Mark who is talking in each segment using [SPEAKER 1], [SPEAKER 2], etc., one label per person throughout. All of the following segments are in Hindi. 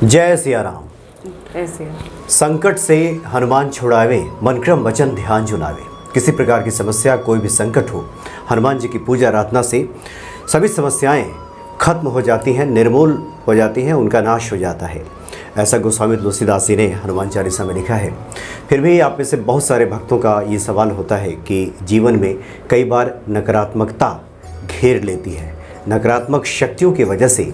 [SPEAKER 1] जय सिया राम।
[SPEAKER 2] ऐसे
[SPEAKER 1] संकट से हनुमान छुड़ावे, मन क्रम वचन ध्यान जुनावे। किसी प्रकार की समस्या, कोई भी संकट हो, हनुमान जी की पूजा आराधना से सभी समस्याएं खत्म हो जाती हैं, निर्मूल हो जाती हैं, उनका नाश हो जाता है। ऐसा गोस्वामी तुलसीदास जी ने हनुमान चालीसा में लिखा है। फिर भी आप में से बहुत सारे भक्तों का ये सवाल होता है कि जीवन में कई बार नकारात्मकता घेर लेती है, नकारात्मक शक्तियों की वजह से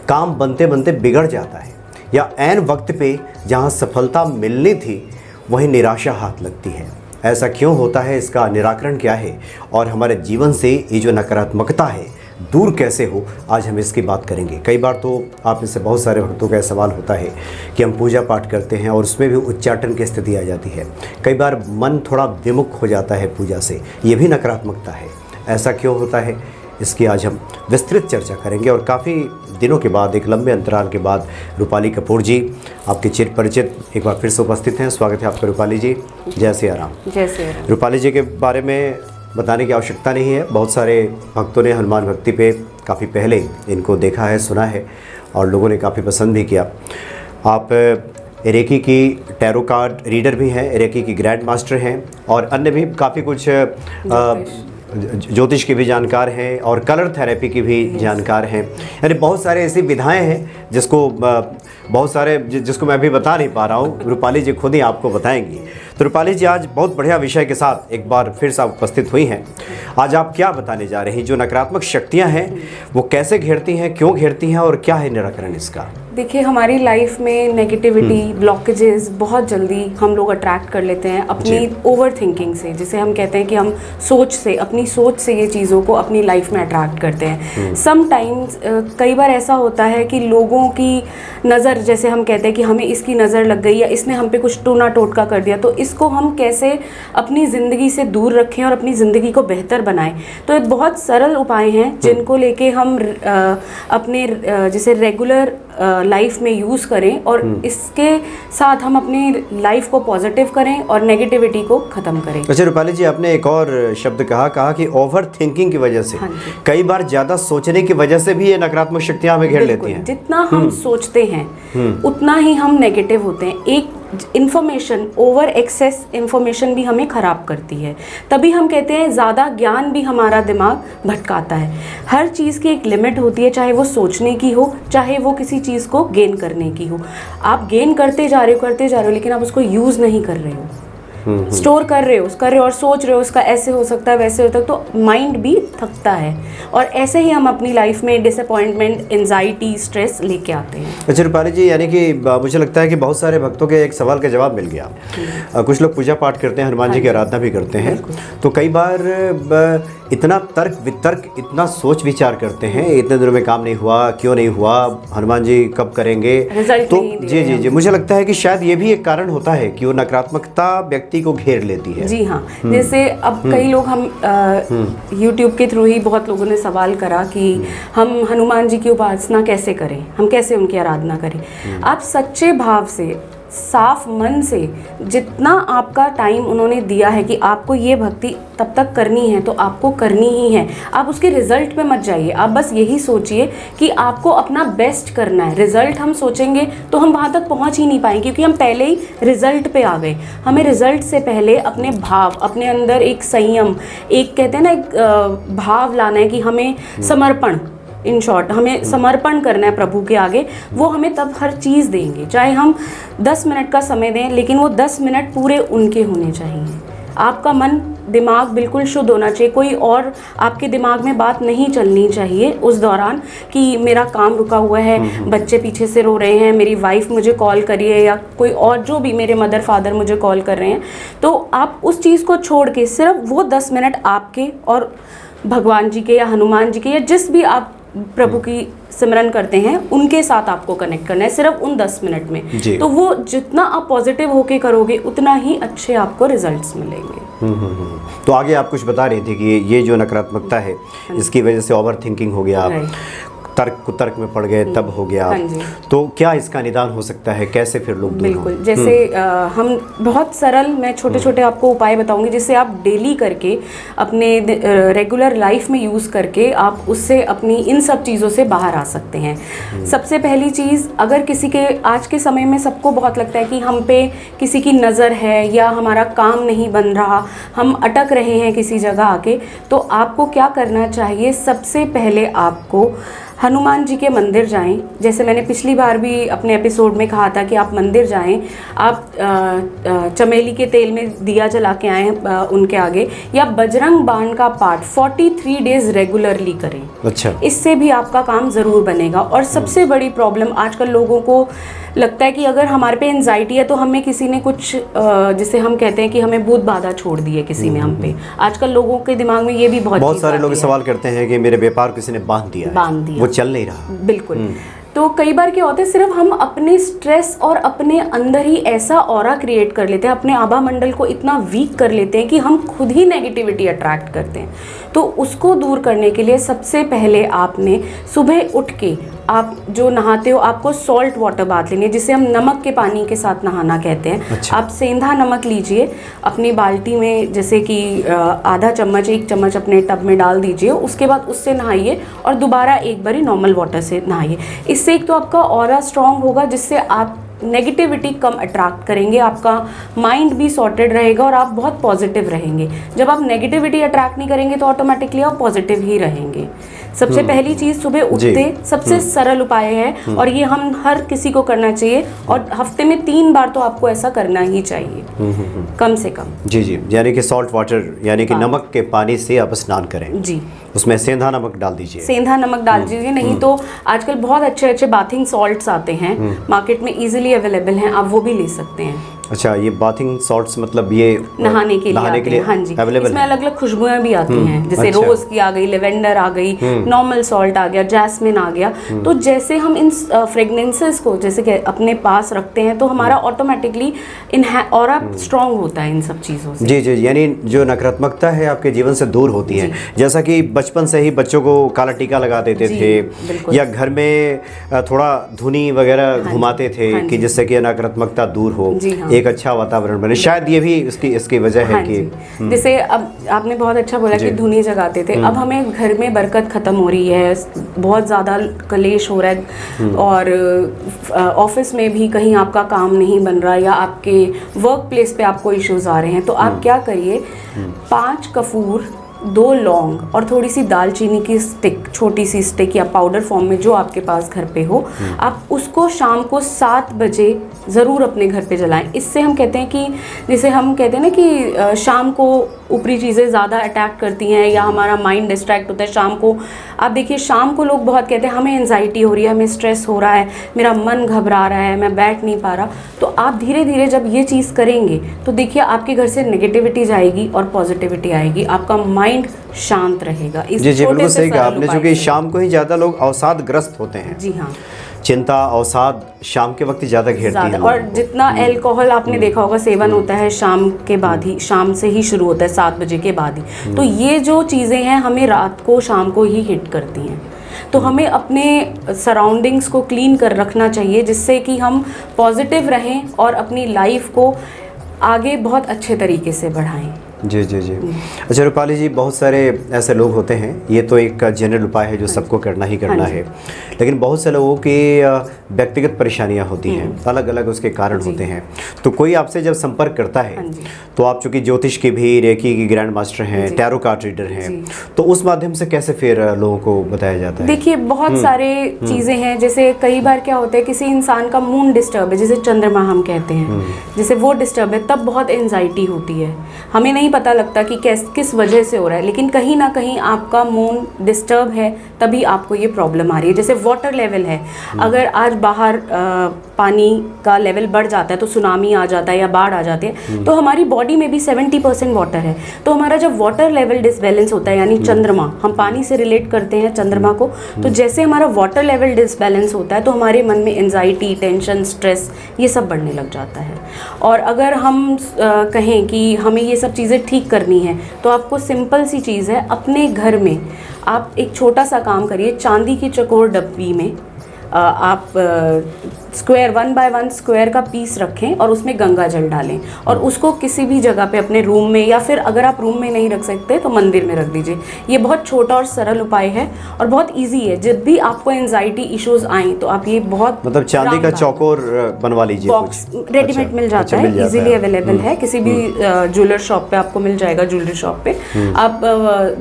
[SPEAKER 1] काम बनते बनते बिगड़ जाता है, या ऐन वक्त पे जहाँ सफलता मिलनी थी वहीं निराशा हाथ लगती है। ऐसा क्यों होता है, इसका निराकरण क्या है और हमारे जीवन से ये जो नकारात्मकता है दूर कैसे हो, आज हम इसकी बात करेंगे। कई बार तो आप में से बहुत सारे भक्तों का सवाल होता है कि हम पूजा पाठ करते हैं और उसमें भी उच्चाटन की स्थिति आ जाती है। कई बार मन थोड़ा विमुख हो जाता है पूजा से, ये भी नकारात्मकता है। ऐसा क्यों होता है, इसकी आज हम विस्तृत चर्चा करेंगे। और काफ़ी दिनों के बाद, एक लंबे अंतराल के बाद रूपाली कपूर जी आपके चिर परिचित एक बार फिर से उपस्थित हैं। स्वागत है आपका रूपाली जी। जय सिया राम।
[SPEAKER 2] जय सिया राम।
[SPEAKER 1] रूपाली जी के बारे में बताने की आवश्यकता नहीं है, बहुत सारे भक्तों ने हनुमान भक्ति पे काफ़ी पहले इनको देखा है, सुना है और लोगों ने काफ़ी पसंद भी किया। आप रेकी की टैरो कार्ड रीडर भी हैं, रेकी की ग्रैंड मास्टर हैं और अन्य भी काफ़ी कुछ ज्योतिष के भी जानकार हैं और कलर थेरेपी की भी जानकार हैं। यानी बहुत सारे ऐसी विधाएं हैं जिसको मैं अभी बता नहीं पा रहा हूँ, रूपाली जी खुद ही आपको बताएंगी। तो रूपाली जी आज बहुत बढ़िया विषय के साथ एक बार फिर से आप उपस्थित हुई हैं। आज आप क्या बताने जा रही हैं, जो नकारात्मक शक्तियाँ हैं वो कैसे घेरती हैं, क्यों घेरती हैं और क्या है निराकरण इसका?
[SPEAKER 2] देखिए, हमारी लाइफ में नेगेटिविटी, ब्लॉकेजेस बहुत जल्दी हम लोग अट्रैक्ट कर लेते हैं अपनी ओवर थिंकिंग से, जिसे हम कहते हैं कि हम अपनी सोच से ये चीज़ों को अपनी लाइफ में अट्रैक्ट करते हैं। समटाइम्स कई बार ऐसा होता है कि लोगों की नज़र, जैसे हम कहते हैं कि हमें इसकी नज़र लग गई या इसने हम पे कुछ टूना टोटका कर दिया, तो इसको हम कैसे अपनी ज़िंदगी से दूर रखें और अपनी ज़िंदगी को बेहतर बनाएं। तो एक बहुत सरल उपाय हैं जिनको लेके हम अपने जैसे रेगुलर लाइफ में यूज़ करें और इसके साथ हम अपनी लाइफ को पॉजिटिव करें और नेगेटिविटी को ख़त्म करें।
[SPEAKER 1] अच्छा रूपाली जी, आपने एक और शब्द कहा कि ओवर थिंकिंग की वजह से, कई बार ज़्यादा सोचने की वजह से भी ये नकारात्मक शक्तियाँ हमें घेर लेती हैं।
[SPEAKER 2] जितना हम सोचते हैं उतना ही हम नेगेटिव होते हैं। एक इन्फॉर्मेशन, ओवर एक्सेस इन्फॉर्मेशन भी हमें ख़राब करती है। तभी हम कहते हैं ज़्यादा ज्ञान भी हमारा दिमाग भटकाता है। हर चीज़ की एक लिमिट होती है, चाहे वो सोचने की हो, चाहे वो किसी चीज़ को गेन करने की हो। आप गेन करते जा रहे हो लेकिन आप उसको यूज़ नहीं कर रहे हो, स्टोर कर रहे हो और सोच रहे हो उसका ऐसे हो सकता है, वैसे होता है, तो माइंड भी थकता है और ऐसे ही हम अपनी लाइफ में डिसअपॉइंटमेंट, एंजाइटी, स्ट्रेस लेके आते हैं।
[SPEAKER 1] अच्छा रूपाली जी, यानी कि मुझे लगता है कि बहुत सारे भक्तों के एक सवाल का जवाब मिल गया। कुछ लोग पूजा पाठ करते हैं, हनुमान जी की आराधना भी करते हैं, तो कई बार इतना तर्क वितर्क, इतना सोच विचार करते हैं, इतने दिनों में काम नहीं हुआ, क्यों नहीं हुआ, हनुमान जी कब करेंगे, तो जी मुझे लगता है कि शायद ये भी एक कारण होता है कि वो नकारात्मकता व्यक्ति को घेर लेती है।
[SPEAKER 2] जी हाँ, जैसे अब कई लोग, हम YouTube के थ्रू ही बहुत लोगों ने सवाल करा कि हम हनुमान जी की उपासना कैसे करें, हम कैसे उनकी आराधना करें। आप सच्चे भाव से, साफ मन से, जितना आपका टाइम उन्होंने दिया है कि आपको ये भक्ति तब तक करनी है तो आपको करनी ही है। आप उसके रिजल्ट पे मत जाइए, आप बस यही सोचिए कि आपको अपना बेस्ट करना है। रिजल्ट हम सोचेंगे तो हम वहाँ तक पहुँच ही नहीं पाएंगे, क्योंकि हम पहले ही रिजल्ट पे आ गए। हमें रिजल्ट से पहले अपने भाव, अपने अंदर एक संयम, एक कहते हैं ना, एक भाव लाना है कि हमें समर्पण, इन शॉर्ट हमें समर्पण करना है प्रभु के आगे। वो हमें तब हर चीज़ देंगे, चाहे हम 10 मिनट का समय दें, लेकिन वो 10 मिनट पूरे उनके होने चाहिए। आपका मन दिमाग बिल्कुल शुद्ध होना चाहिए, कोई और आपके दिमाग में बात नहीं चलनी चाहिए उस दौरान कि मेरा काम रुका हुआ है, बच्चे पीछे से रो रहे हैं, मेरी वाइफ मुझे कॉल करी है, या कोई और जो भी, मेरे मदर फादर मुझे कॉल कर रहे हैं। तो आप उस चीज़ को छोड़ के सिर्फ वो 10 मिनट आपके और भगवान जी के या हनुमान जी के या जिस भी आप प्रभु की सिमरन करते हैं उनके साथ आपको कनेक्ट करना है, सिर्फ उन 10 मिनट में। तो वो जितना आप पॉजिटिव होके करोगे उतना ही अच्छे आपको रिजल्ट्स मिलेंगे।
[SPEAKER 1] तो आगे आप कुछ बता रही थी कि ये जो नकारात्मकता है इसकी वजह से ओवर थिंकिंग हो गया। तर्क कुतर्क में पड़ गए तब हो गया।
[SPEAKER 2] हाँ जी।
[SPEAKER 1] तो क्या इसका निदान हो सकता है, कैसे फिर लोग दूर हों?
[SPEAKER 2] बिल्कुल, जैसे हम बहुत सरल, मैं छोटे छोटे आपको उपाय बताऊंगी जिससे आप डेली करके अपने रेगुलर लाइफ में यूज़ करके आप उससे अपनी इन सब चीज़ों से बाहर आ सकते हैं। सबसे पहली चीज़, अगर किसी के आज के समय में सबको बहुत लगता है कि हम पे किसी की नज़र है या हमारा काम नहीं बन रहा, हम अटक रहे हैं किसी जगह आके, तो आपको क्या करना चाहिए? सबसे पहले आपको हनुमान जी के मंदिर जाएं। जैसे मैंने पिछली बार भी अपने एपिसोड में कहा था कि आप मंदिर जाएं, आप चमेली के तेल में दिया जला के आएँ उनके आगे, या बजरंग बाण का पाठ 43 डेज रेगुलरली करें।
[SPEAKER 1] अच्छा,
[SPEAKER 2] इससे भी आपका काम ज़रूर बनेगा। और सबसे बड़ी प्रॉब्लम आजकल लोगों को लगता है कि अगर हमारे पे एंजाइटी है तो हमें किसी ने कुछ जिसे हम कहते हैं कि हमें भूत बाधा छोड़ दी है किसी ने हम पे। आजकल लोगों के दिमाग में ये भी बहुत
[SPEAKER 1] सारे लोग सवाल करते हैं कि मेरे व्यापार किसी ने बांध दिया, वो चल नहीं रहा।
[SPEAKER 2] बिल्कुल। तो कई बार क्या होता है, सिर्फ हम अपने स्ट्रेस और अपने अंदर ही ऐसा ऑरा क्रिएट कर लेते हैं, अपने आभा मंडल को इतना वीक कर लेते हैं कि हम खुद ही नेगेटिविटी अट्रैक्ट करते हैं। तो उसको दूर करने के लिए सबसे पहले आपने सुबह उठ के, आप जो नहाते हो आपको सॉल्ट वाटर बाथ लेनी है, जिसे हम नमक के पानी के साथ नहाना कहते हैं।
[SPEAKER 1] अच्छा।
[SPEAKER 2] आप सेंधा नमक लीजिए अपनी बाल्टी में, जैसे कि आधा चम्मच 1 चम्मच अपने टब में डाल दीजिए, उसके बाद उससे नहाइए और दोबारा एक बारी नॉर्मल वाटर से नहाइए। इससे एक तो आपका ऑरा स्ट्रांग होगा, जिससे आप नेगेटिविटी कम अट्रैक्ट करेंगे, आपका माइंड भी सॉर्टेड रहेगा और आप बहुत पॉजिटिव रहेंगे। जब आप नेगेटिविटी अट्रैक्ट नहीं करेंगे तो ऑटोमेटिकली आप पॉजिटिव ही रहेंगे। सबसे पहली चीज़, सुबह उठते सबसे सरल उपाय है और ये हम हर किसी को करना चाहिए, और हफ्ते में 3 बार तो आपको ऐसा करना ही चाहिए कम से कम।
[SPEAKER 1] जी जी, यानी कि सॉल्ट वाटर, यानी कि नमक के पानी से आप स्नान करें।
[SPEAKER 2] जी,
[SPEAKER 1] उसमें सेंधा नमक डाल दीजिए।
[SPEAKER 2] सेंधा नमक डाल दीजिए, नहीं तो आजकल बहुत अच्छे अच्छे बाथिंग सॉल्ट्स आते हैं मार्केट में, इजीली अवेलेबल हैं, आप वो भी ले सकते हैं।
[SPEAKER 1] अच्छा, ये बाथिंग सॉल्ट्स मतलब ये
[SPEAKER 2] नहाने के लिए हाँ जी,
[SPEAKER 1] अवेलेबल
[SPEAKER 2] इसमें अलग अलग खुशबुएं भी आती हैं, जैसे
[SPEAKER 1] अच्छा।
[SPEAKER 2] रोज की आ गई, लेवेंडर आ गई, नॉर्मल सॉल्ट आ गया, जैस्मिन आ गया। तो जैसे हम इन फ्रेगनेंसेस को जैसे कि अपने पास रखते हैं तो हमारा ऑटोमेटिकली ऑरा स्ट्रांग होता है इन सब चीज़ों से।
[SPEAKER 1] जी जी, यानी जो नकारात्मकता है आपके जीवन से दूर होती है। जैसा कि बचपन से ही बच्चों को काला टीका लगा देते थे, या घर में थोड़ा धुनी वगैरह घुमाते थे कि जिससे कि नकारात्मकता दूर हो, एक अच्छा वातावरण बने। शायद ये भी इसकी वजह है कि
[SPEAKER 2] जैसे अब आपने बहुत अच्छा बोला कि धुनी जगाते थे, अब हमें घर में बरकत खत्म हो रही है, बहुत ज़्यादा कलेश हो रहा है, और ऑफिस में भी कहीं आपका काम नहीं बन रहा, या आपके वर्क प्लेस पे आपको इश्यूज आ रहे हैं, तो आप क्या करिए, 5 कपूर, 2 लौंग और थोड़ी सी दालचीनी की स्टिक, छोटी सी स्टिक या पाउडर फॉर्म में जो आपके पास घर पे हो, आप उसको शाम को 7 बजे ज़रूर अपने घर पे जलाएं। इससे हम कहते हैं कि, जैसे हम कहते हैं ना कि शाम को ऊपरी चीज़ें ज़्यादा अटैक करती हैं या हमारा माइंड डिस्ट्रैक्ट होता है शाम को। आप देखिए, शाम को लोग बहुत कहते हैं हमें एंजाइटी हो रही है, हमें स्ट्रेस हो रहा है, मेरा मन घबरा रहा है, मैं बैठ नहीं पा रहा। तो आप धीरे धीरे जब ये चीज़ करेंगे तो देखिए आपके घर से नेगेटिविटी जाएगी और पॉजिटिविटी आएगी, आपका माइंड शांत रहेगा। इस
[SPEAKER 1] जी जी, बिल्कुल सही कहा आपने, क्योंकि शाम को ही ज़्यादा लोग अवसाद ग्रस्त होते हैं।
[SPEAKER 2] जी हाँ,
[SPEAKER 1] चिंता अवसाद शाम के वक्त ज़्यादा घेरती है।
[SPEAKER 2] और जितना अल्कोहल आपने देखा होगा सेवन होता है शाम के बाद ही, शाम से ही शुरू होता है, 7 बजे के बाद ही। तो ये जो चीज़ें हैं हमें रात को, शाम को ही हिट करती हैं। तो हमें अपने सराउंडिंग्स को क्लीन कर रखना चाहिए, जिससे कि हम पॉजिटिव रहें और अपनी लाइफ को आगे बहुत अच्छे तरीके से बढ़ाएं।
[SPEAKER 1] जी जी जी। अच्छा रूपाली जी, बहुत सारे ऐसे लोग होते हैं, ये तो एक जनरल उपाय है जो सबको करना ही करना है, लेकिन बहुत से लोगों की व्यक्तिगत परेशानियां होती हैं, अलग अलग उसके कारण होते हैं। तो कोई आपसे जब संपर्क करता है तो आप चूँकि ज्योतिष की भी, रेकी की ग्रैंड मास्टर हैं, टैरो कार्ड रीडर हैं, तो उस माध्यम से कैसे फिर लोगों को बताया जाता है?
[SPEAKER 2] देखिए, बहुत सारे चीज़ें हैं। जैसे कई बार क्या होता है, किसी इंसान का मून डिस्टर्ब है, जैसे चंद्रमा हम कहते हैं, जैसे वो डिस्टर्ब है, तब बहुत एंजाइटी होती है, हमें नहीं पता लगता कि किस वजह से हो रहा है, लेकिन कहीं ना कहीं आपका मून डिस्टर्ब है, तभी आपको ये प्रॉब्लम आ रही है। जैसे वाटर लेवल है, अगर आज बाहर पानी का लेवल बढ़ जाता है तो सुनामी आ जाता है या बाढ़ आ जाती है, तो हमारी बॉडी में भी 70% वाटर है। तो हमारा जब वाटर लेवल डिसबैलेंस होता है, यानी चंद्रमा, हम पानी से रिलेट करते हैं चंद्रमा को, तो जैसे हमारा वाटर लेवल डिसबैलेंस होता है तो हमारे मन में एंजाइटी, टेंशन, स्ट्रेस, ये सब बढ़ने लग जाता है। और अगर हम कहें कि हमें ये सब चीज़ें चीज़ें ठीक करनी है तो आपको सिंपल सी चीज़ है, अपने घर में आप एक छोटा सा काम करिए। चांदी की चकोर डब्बी में आप स्क्वायर 1 बाय 1 स्क्वायर का पीस रखें और उसमें गंगा जल डालें और उसको किसी भी जगह पे अपने रूम में, या फिर अगर आप रूम में नहीं रख सकते तो मंदिर में रख दीजिए। ये बहुत छोटा और सरल उपाय है और बहुत इजी है। जब भी आपको एंजाइटी इश्यूज आए तो आप ये बहुत
[SPEAKER 1] मतलब चांदी का चौकोर बनवा लीजिए,
[SPEAKER 2] बॉक्स रेडीमेड मिल जाता है, इजीली अवेलेबल है, किसी भी ज्वेलर शॉप पे आपको मिल जाएगा, ज्वेलरी शॉप पे आप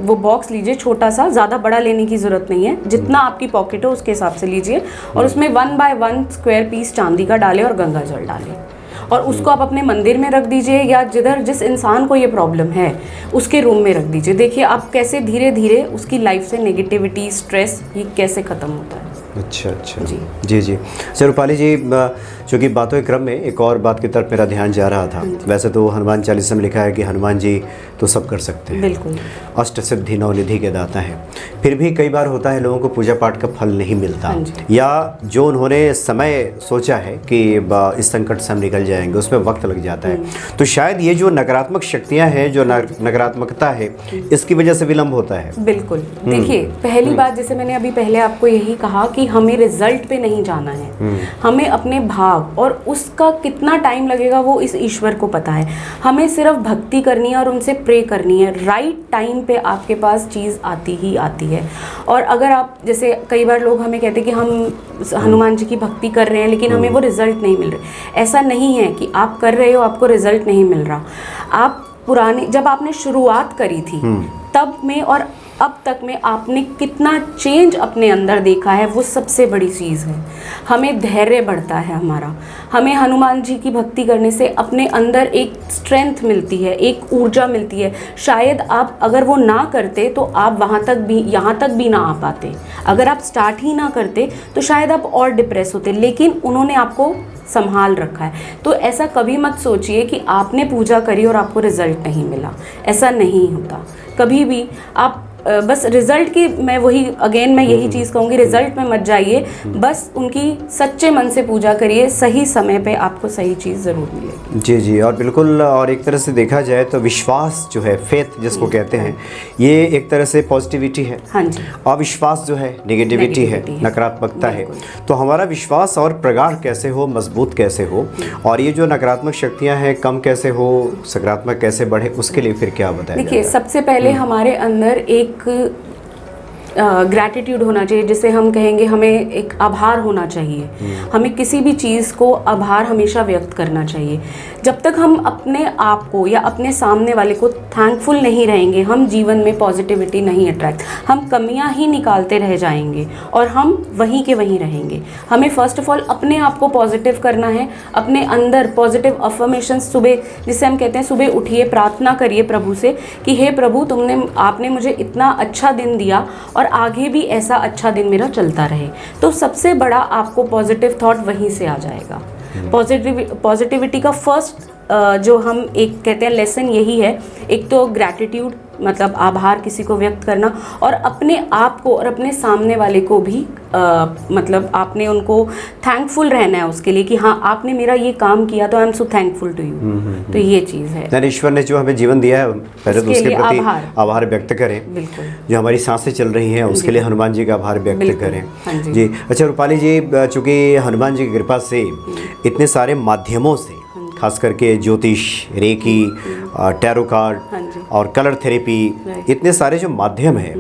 [SPEAKER 2] वो बॉक्स लीजिए छोटा सा, ज़्यादा बड़ा लेने की ज़रूरत नहीं है, जितना आपकी पॉकेट हो उसके हिसाब से लीजिए और उसमें 1 बाय 1 स्क्वायर पीस चांदी का डालें और गंगा जल डालें और उसको आप अपने मंदिर में रख दीजिए या जिस इंसान को ये प्रॉब्लम है उसके रूम में रख दीजिए। देखिए आप कैसे धीरे धीरे उसकी लाइफ से नेगेटिविटी, स्ट्रेस ये कैसे ख़त्म होता है।
[SPEAKER 1] अच्छा जी। अच्छा रूपाली जी, चूँकि बातों के क्रम में एक और बात की तरफ मेरा ध्यान जा रहा था। वैसे तो हनुमान चालीसा में लिखा है कि हनुमान जी तो सब कर सकते हैं, बिल्कुल, अष्ट सिद्धि नवनिधि के दाता हैं, फिर भी कई बार होता है लोगों को पूजा पाठ का फल नहीं मिलता, या जो उन्होंने समय सोचा है कि इस संकट से हम निकल जाएंगे उसमें वक्त लग जाता है। तो शायद ये जो नकारात्मक शक्तियाँ हैं, जो नकारात्मकता है, इसकी वजह से विलम्ब होता है।
[SPEAKER 2] बिल्कुल, देखिए पहली बात, जैसे मैंने अभी पहले आपको यही कहा कि हमें रिजल्ट पे नहीं जाना है, हमें अपने भाव और उसका कितना टाइम लगेगा वो इस ईश्वर को पता है। हमें सिर्फ भक्ति करनी है और उनसे प्रे करनी है, राइट टाइम पे आपके पास चीज़ आती ही आती है। और अगर आप, जैसे कई बार लोग हमें कहते हैं कि हम हनुमान जी की भक्ति कर रहे हैं लेकिन हमें वो रिजल्ट नहीं मिल रहे। ऐसा नहीं है कि आप कर रहे हो आपको रिजल्ट नहीं मिल रहा। आप पुराने, जब आपने शुरुआत करी थी तब में और अब तक में आपने कितना चेंज अपने अंदर देखा है, वो सबसे बड़ी चीज़ है। हमें धैर्य बढ़ता है हमारा, हमें हनुमान जी की भक्ति करने से अपने अंदर एक स्ट्रेंथ मिलती है, एक ऊर्जा मिलती है। शायद आप अगर वो ना करते तो आप यहाँ तक भी ना आ पाते। अगर आप स्टार्ट ही ना करते तो शायद आप और डिप्रेस होते, लेकिन उन्होंने आपको संभाल रखा है। तो ऐसा कभी मत सोचिए कि आपने पूजा करी और आपको रिजल्ट नहीं मिला, ऐसा नहीं होता कभी भी। आप बस रिजल्ट की, मैं यही चीज़ कहूँगी, रिजल्ट में मत जाइए, बस उनकी सच्चे मन से पूजा करिए, सही समय पे आपको सही चीज़ ज़रूर मिलेगी।
[SPEAKER 1] जी, और बिल्कुल। और एक तरह से देखा जाए तो विश्वास जो है, फेथ जिसको कहते हैं, ये एक तरह से पॉजिटिविटी है।
[SPEAKER 2] हाँ जी।
[SPEAKER 1] अविश्वास जो है नेगेटिविटी है, नकारात्मकता है। तो हमारा विश्वास और प्रगाढ़ कैसे हो, मजबूत कैसे हो, और ये जो नकारात्मक शक्तियाँ हैं कम कैसे हो, सकारात्मक कैसे बढ़े, उसके लिए फिर क्या बताया?
[SPEAKER 2] देखिए, सबसे पहले हमारे अंदर एक ग्रैटिट्यूड होना चाहिए, जिसे हम कहेंगे हमें एक आभार होना चाहिए। हमें किसी भी चीज़ को आभार हमेशा व्यक्त करना चाहिए। जब तक हम अपने आप को या अपने सामने वाले को थैंकफुल नहीं रहेंगे, हम जीवन में पॉजिटिविटी नहीं अट्रैक्ट, हम कमियां ही निकालते रह जाएंगे और हम वहीं के वहीं रहेंगे। हमें फर्स्ट ऑफ ऑल अपने आप को पॉजिटिव करना है, अपने अंदर पॉजिटिव अफर्मेशन, सुबह जिसे हम कहते हैं सुबह उठिए, प्रार्थना करिए प्रभु से कि हे प्रभु, आपने मुझे इतना अच्छा दिन दिया और आगे भी ऐसा अच्छा दिन मेरा चलता रहे। तो सबसे बड़ा आपको पॉजिटिव थॉट वहीं से आ जाएगा। पॉजिटिविटी का फर्स्ट जो हम एक कहते हैं लेसन यही है, एक तो ग्रैटिट्यूड मतलब आभार किसी को व्यक्त करना, और अपने आप को और अपने सामने वाले को भी मतलब आपने उनको थैंकफुल रहना है उसके लिए कि हाँ आपने मेरा ये काम किया तो I am so thankful to you. तो ये चीज़ है,
[SPEAKER 1] ईश्वर ने जो हमें जीवन दिया है पहले तो उसके प्रति आभार व्यक्त करें।
[SPEAKER 2] बिल्कुल।
[SPEAKER 1] जो हमारी सांसें चल रही हैं उसके लिए हनुमान जी का आभार व्यक्त करें।
[SPEAKER 2] हाँ
[SPEAKER 1] जी। अच्छा रूपाली जी, चूँकि हनुमान जी की कृपा से इतने सारे माध्यमों से, खास करके ज्योतिष, रेकी, टैरो कार्ड और कलर थेरेपी, इतने सारे जो माध्यम हैं,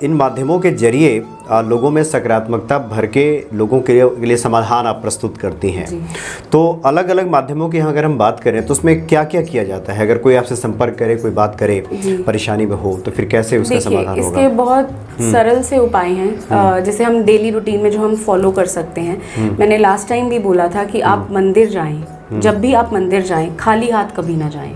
[SPEAKER 1] इन माध्यमों के जरिए लोगों में सकारात्मकता भर के लोगों के लिए समाधान आप प्रस्तुत करती हैं। तो अलग अलग माध्यमों की अगर हम बात करें तो उसमें क्या क्या किया जाता है? अगर कोई आपसे संपर्क करे, कोई बात करे, परेशानी में हो, तो फिर कैसे उसका समाधान होगा?
[SPEAKER 2] इसके बहुत सरल से उपाय हैं, जैसे हम डेली रूटीन में जो हम फॉलो कर सकते हैं। मैंने लास्ट टाइम भी बोला था कि आप मंदिर जाएं, जब भी आप मंदिर जाएं खाली हाथ कभी ना जाएं।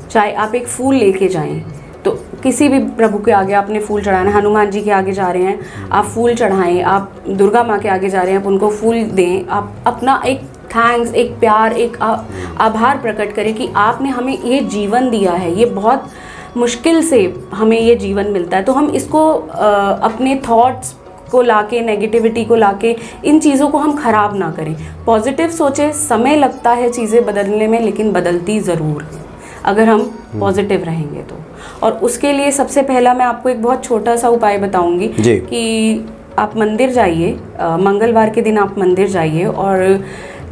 [SPEAKER 2] चाहे आप एक फूल लेके जाएं, तो किसी भी प्रभु के आगे आपने फूल चढ़ाना, हनुमान जी के आगे जा रहे हैं आप फूल चढ़ाएं, आप दुर्गा माँ के आगे जा रहे हैं आप उनको फूल दें। आप अपना एक थैंक्स, एक प्यार, एक आभार प्रकट करें कि आपने हमें ये जीवन दिया है, ये बहुत मुश्किल से हमें ये जीवन मिलता है। तो हम इसको अपने थॉट्स को लाके, नेगेटिविटी को लाके, इन चीज़ों को हम ख़राब ना करें। पॉजिटिव सोचें, समय लगता है चीज़ें बदलने में लेकिन बदलती ज़रूर है अगर हम पॉजिटिव रहेंगे तो। और उसके लिए सबसे पहला मैं आपको एक बहुत छोटा सा उपाय बताऊंगी कि आप मंदिर जाइए, मंगलवार के दिन आप मंदिर जाइए और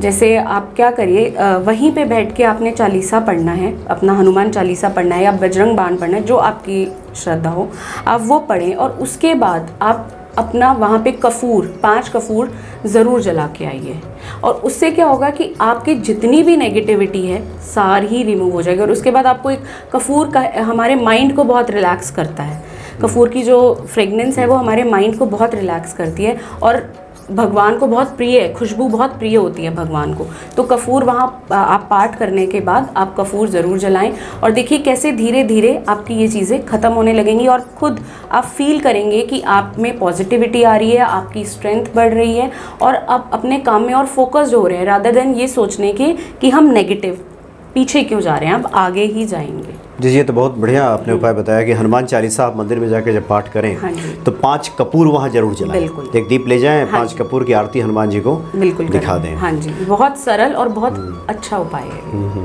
[SPEAKER 2] जैसे आप क्या करिए, वहीं पे बैठ के आपने चालीसा पढ़ना है, अपना हनुमान चालीसा पढ़ना है या बजरंग बाण पढ़ना है, जो आपकी श्रद्धा हो आप वो पढ़ें। और उसके बाद आप अपना वहाँ पे कपूर 5 कपूर ज़रूर जला के आइए। और उससे क्या होगा कि आपकी जितनी भी नेगेटिविटी है सारी ही रिमूव हो जाएगी। और उसके बाद आपको एक कपूर का हमारे माइंड को बहुत रिलैक्स करता है। कपूर की जो फ्रेगनेंस है वो हमारे माइंड को बहुत रिलैक्स करती है और भगवान को बहुत प्रिय है, खुशबू बहुत प्रिय होती है भगवान को। तो कपूर वहाँ आप पाठ करने के बाद आप कपूर ज़रूर जलाएं और देखिए कैसे धीरे धीरे आपकी ये चीज़ें ख़त्म होने लगेंगी और खुद आप फील करेंगे कि आप में पॉजिटिविटी आ रही है, आपकी स्ट्रेंथ बढ़ रही है और आप अपने काम में और फोकस्ड हो रहे हैं, रादर देन ये सोचने के कि हम नेगेटिव पीछे क्यों जा रहे हैं, अब आगे ही जाएंगे।
[SPEAKER 1] जी ये तो बहुत बढ़िया आपने उपाय बताया कि हनुमान चालीसा आप मंदिर में जाकर जब पाठ करें तो 5 कपूर वहाँ जरूर जलाएं, एक दीप ले जाएं, 5 कपूर की आरती हनुमान जी को दिखा दें।
[SPEAKER 2] हाँ जी, बहुत सरल और बहुत अच्छा उपाय है।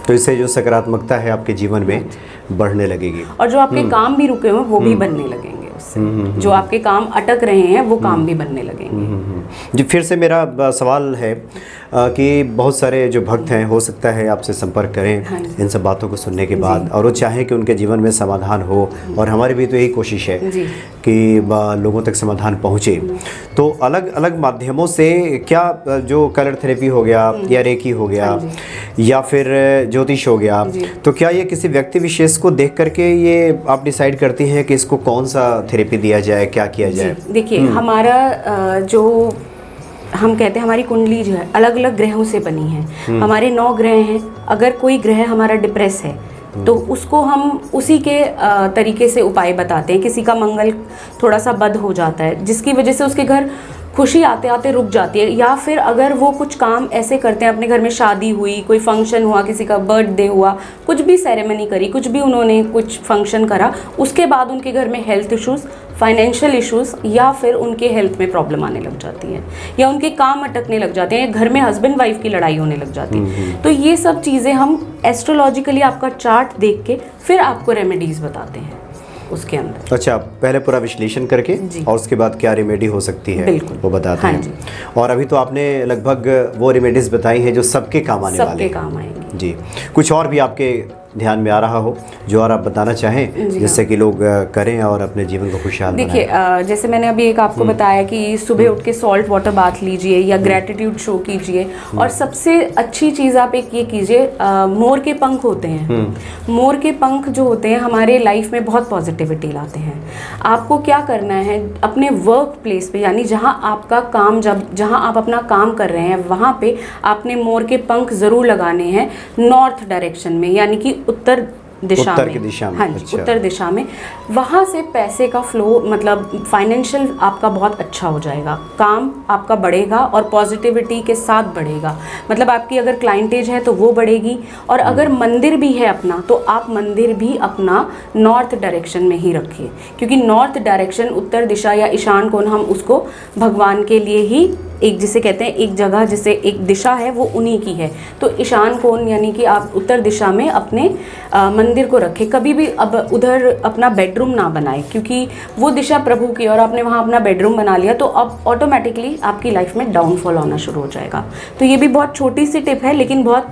[SPEAKER 1] तो इससे जो सकारात्मकता है आपके जीवन में बढ़ने लगेगी
[SPEAKER 2] और जो आपके काम भी रुके हुए वो भी बनने लगेंगे उससे। जो आपके काम अटक रहे हैं वो काम भी बनने लगेंगे।
[SPEAKER 1] जी फिर से मेरा सवाल है कि बहुत सारे जो भक्त हैं हो सकता है आपसे संपर्क करें इन सब बातों को सुनने के बाद और वो चाहें कि उनके जीवन में समाधान हो, और हमारी भी तो यही कोशिश है कि लोगों तक समाधान पहुँचे। तो अलग अलग माध्यमों से क्या, जो कलर थेरेपी हो गया या रेकी हो गया या फिर ज्योतिष हो गया, तो क्या ये किसी व्यक्ति विशेष को देख करके ये आप डिसाइड करती हैं कि इसको कौन सा थेरेपी दिया जाए, क्या किया जाए?
[SPEAKER 2] देखिए हमारा जो हम कहते हैं हमारी कुंडली जो है अलग अलग ग्रहों से बनी है। हमारे 9 ग्रह हैं। अगर कोई ग्रह हमारा डिप्रेस है तो उसको हम उसी के तरीके से उपाय बताते हैं। किसी का मंगल थोड़ा सा बद हो जाता है जिसकी वजह से उसके घर खुशी आते आते रुक जाती है, या फिर अगर वो कुछ काम ऐसे करते हैं, अपने घर में शादी हुई, कोई फंक्शन हुआ, किसी का बर्थडे हुआ, कुछ भी सेरेमनी करी, कुछ भी उन्होंने कुछ फंक्शन करा, उसके बाद उनके घर में हेल्थ इश्यूज़, फाइनेंशियल इश्यूज़ या फिर उनके हेल्थ में प्रॉब्लम आने लग जाती है या उनके काम अटकने लग जाते हैं, घर में हस्बैंड वाइफ की लड़ाई होने लग जाती है। तो ये सब चीज़ें हम एस्ट्रोलॉजिकली आपका चार्ट देख के फिर आपको रेमेडीज़ बताते हैं उसके अंदर।
[SPEAKER 1] अच्छा, पहले पूरा विश्लेषण करके और उसके बाद क्या रेमेडी हो सकती है वो बताते हैं। और अभी तो आपने लगभग वो रेमेडीज बताई हैं जो सबके काम आने वाले हैं।
[SPEAKER 2] सबके काम आएंगे
[SPEAKER 1] जी। कुछ और भी आपके ध्यान में आ रहा हो जो और आप बताना चाहें जिससे कि लोग करें और अपने जीवन को खुशहाल बनाएं?
[SPEAKER 2] देखिए जैसे मैंने अभी एक आपको बताया कि सुबह उठ के सॉल्ट वाटर बाथ लीजिए या ग्रेटिट्यूड शो कीजिए। और सबसे अच्छी चीज़ आप एक ये कीजिए, मोर के पंख होते हैं। मोर के पंख जो होते हैं हमारे लाइफ में बहुत पॉजिटिविटी लाते हैं। आपको क्या करना है, अपने वर्क प्लेस पे यानी जहाँ आपका काम, जहाँ आप अपना काम कर रहे हैं वहाँ पे आपने मोर के पंख ज़रूर लगाने हैं नॉर्थ डायरेक्शन में, यानी कि उत्तर दिशा में। हाँ जी, अच्छा। उत्तर दिशा में। वहाँ से पैसे का फ्लो, मतलब फाइनेंशियल आपका बहुत अच्छा हो जाएगा, काम आपका बढ़ेगा और पॉजिटिविटी के साथ बढ़ेगा। मतलब आपकी अगर क्लाइंटेज है तो वो बढ़ेगी। और अगर मंदिर भी है अपना तो आप मंदिर भी अपना नॉर्थ डायरेक्शन में ही रखिए, क्योंकि नॉर्थ डायरेक्शन, उत्तर दिशा या ईशान कोण, हम उसको भगवान के लिए ही एक, जिसे कहते हैं एक जगह, जिसे एक दिशा है वो उन्हीं की है। तो ईशान कोण यानी कि आप उत्तर दिशा में अपने मंदिर को रखें। कभी भी अब उधर अपना बेडरूम ना बनाए, क्योंकि वो दिशा प्रभु की और आपने वहाँ अपना बेडरूम बना लिया तो अब ऑटोमेटिकली आपकी लाइफ में डाउनफॉल आना शुरू हो जाएगा। तो ये भी बहुत छोटी सी टिप है लेकिन बहुत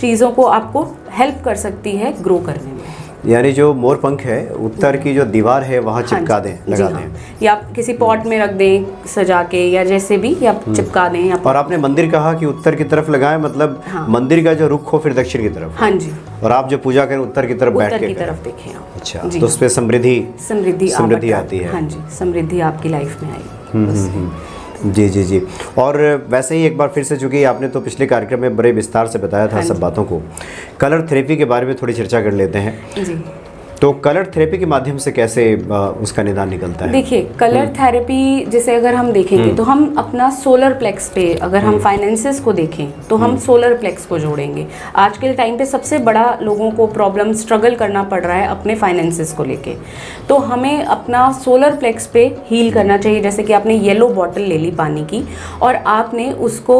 [SPEAKER 2] चीज़ों को आपको हेल्प कर सकती है ग्रो करने में।
[SPEAKER 1] यानी जो मोर पंख है उत्तर की जो दीवार है वहाँ चिपका दें, लगा दें,
[SPEAKER 2] या आप किसी पॉट में रख दें सजा के, या जैसे भी, या चिपका दें। और
[SPEAKER 1] आपने मंदिर कहा कि उत्तर की तरफ लगाएं, मतलब मंदिर का जो रुख हो फिर दक्षिण की तरफ।
[SPEAKER 2] हाँ जी।
[SPEAKER 1] और आप जो पूजा करें उत्तर की तरफ बैठ के,
[SPEAKER 2] उत्तर की तरफ देखें आप।
[SPEAKER 1] अच्छा, तो उस पर समृद्धि आती है।
[SPEAKER 2] हाँ जी, समृद्धि आपकी लाइफ में आएगी।
[SPEAKER 1] जी जी जी। और वैसे ही एक बार फिर से, चूँकि आपने तो पिछले कार्यक्रम में बड़े विस्तार से बताया था सब बातों को, कलर थेरेपी के बारे में थोड़ी चर्चा कर लेते हैं। जी। तो कलर थेरेपी के माध्यम से कैसे उसका निदान निकलता है?
[SPEAKER 2] देखिए कलर थेरेपी जैसे अगर हम देखेंगे तो हम अपना सोलर प्लेक्स पे, अगर हम फाइनेंसेस को देखें तो हम सोलर प्लेक्स को जोड़ेंगे। आज के टाइम पे सबसे बड़ा लोगों को प्रॉब्लम, स्ट्रगल करना पड़ रहा है अपने फाइनेंसेस को लेके, तो हमें अपना सोलर प्लेक्स पे हील करना चाहिए। जैसे कि आपने येलो बॉटल ले ली पानी की और आपने उसको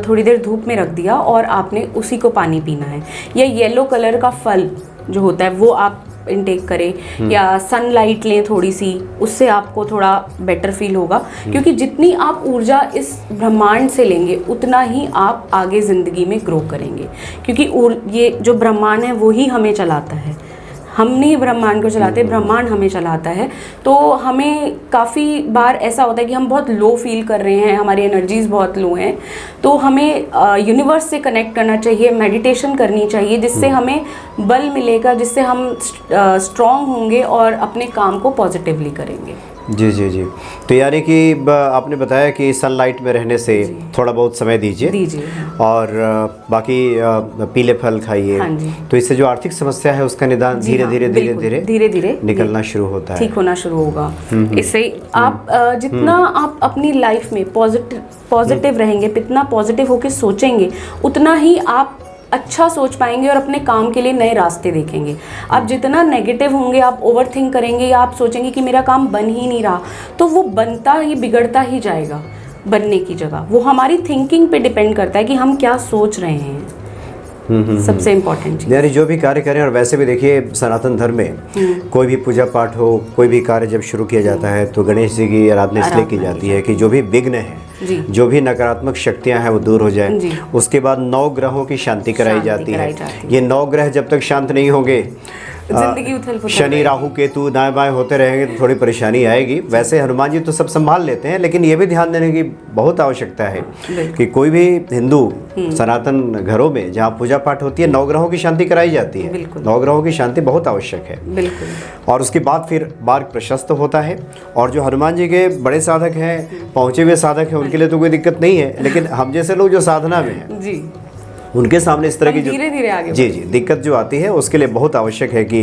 [SPEAKER 2] थोड़ी देर धूप में रख दिया और आपने उसी को पानी पीना है। या येलो कलर का फल जो होता है वो आप इनटेक करें, या सनलाइट लें थोड़ी सी, उससे आपको थोड़ा बेटर फील होगा। क्योंकि जितनी आप ऊर्जा इस ब्रह्मांड से लेंगे उतना ही आप आगे ज़िंदगी में ग्रो करेंगे। क्योंकि ये जो ब्रह्मांड है वो ही हमें चलाता है, हम नहीं ब्रह्मांड को चलाते, ब्रह्मांड हमें चलाता है। तो हमें काफ़ी बार ऐसा होता है कि हम बहुत लो फील कर रहे हैं, हमारी एनर्जीज़ बहुत लो हैं, तो हमें यूनिवर्स से कनेक्ट करना चाहिए, मेडिटेशन करनी चाहिए, जिससे हमें बल मिलेगा, जिससे हम स्ट्रॉन्ग होंगे और अपने काम को पॉजिटिवली करेंगे।
[SPEAKER 1] जी जी जी। तो यानी कि आपने बताया कि सनलाइट में रहने से थोड़ा बहुत समय दीजिए और बाकी पीले फल खाइए।
[SPEAKER 2] हाँ जी।
[SPEAKER 1] तो इससे जो आर्थिक समस्या है उसका निदान धीरे धीरे निकलना शुरू होता है,
[SPEAKER 2] ठीक होना शुरू होगा। इससे आप जितना आप अपनी लाइफ में पॉजिटिव रहेंगे, जितना पॉजिटिव होकर सोचेंगे, उतना ही आप अच्छा सोच पाएंगे और अपने काम के लिए नए रास्ते देखेंगे। आप जितना नेगेटिव होंगे, आप ओवरथिंक करेंगे या आप सोचेंगे कि मेरा काम बन ही नहीं रहा, तो वो बनता ही बिगड़ता ही जाएगा बनने की जगह। वो हमारी थिंकिंग पे डिपेंड करता है कि हम क्या सोच रहे हैं। सबसे इम्पोर्टेंट चीज़,
[SPEAKER 1] यानी जो भी कार्य करें। और वैसे भी देखिए सनातन धर्म में कोई भी पूजा पाठ हो, कोई भी कार्य जब शुरू किया जाता है तो गणेश जी की आराधना इसलिए की जाती है कि जो भी विघ्न है, जो भी नकारात्मक शक्तियां हैं वो दूर हो जाए। उसके बाद 9 ग्रहों की शांति कराई जाती है। ये 9 ग्रह जब तक शांत नहीं होंगे,
[SPEAKER 2] जिंदगी उथल-पुथल
[SPEAKER 1] शनि राहु केतु दाएं बाएं होते रहेंगे तो थोड़ी परेशानी आएगी। वैसे हनुमान जी तो सब संभाल लेते हैं, लेकिन ये भी ध्यान देने की बहुत आवश्यकता है कि कोई भी हिंदू सनातन घरों में जहाँ पूजा पाठ होती है 9 ग्रहों की शांति कराई जाती है। 9 ग्रहों की शांति बहुत आवश्यक है।
[SPEAKER 2] बिल्कुल।
[SPEAKER 1] और उसके बाद फिर मार्ग प्रशस्त होता है। और जो हनुमान जी के बड़े साधक हैं, पहुँचे हुए साधक हैं, उनके लिए तो कोई दिक्कत नहीं है, लेकिन हम जैसे लोग जो साधना में हैं
[SPEAKER 2] जी,
[SPEAKER 1] उनके सामने इस तरह की जो
[SPEAKER 2] धीरे-धीरे आगे
[SPEAKER 1] जी दिक्कत जो आती है, उसके लिए बहुत आवश्यक है कि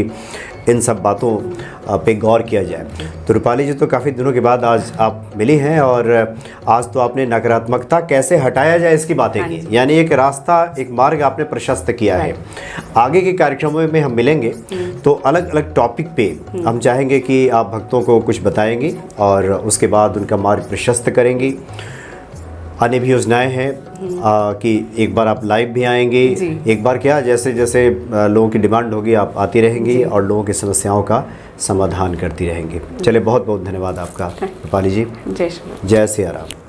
[SPEAKER 1] इन सब बातों पे गौर किया जाए। तो रूपाली जी, तो काफ़ी दिनों के बाद आज आप मिली हैं और आज तो आपने नकारात्मकता कैसे हटाया जाए इसकी बातें की, यानी एक रास्ता, एक मार्ग आपने प्रशस्त किया है। आगे के कार्यक्रमों में हम मिलेंगे तो अलग अलग टॉपिक पे हम चाहेंगे कि आप भक्तों को कुछ बताएंगी और उसके बाद उनका मार्ग प्रशस्त करेंगी। अन्य भी योजनाएं हैं कि एक बार आप लाइव भी आएंगे, एक बार क्या, जैसे जैसे लोगों की डिमांड होगी आप आती रहेंगी और लोगों की समस्याओं का समाधान करती रहेंगी। चलिए, बहुत बहुत धन्यवाद आपका रूपाली जी।
[SPEAKER 2] जय श्री राम।
[SPEAKER 1] जय सिया राम।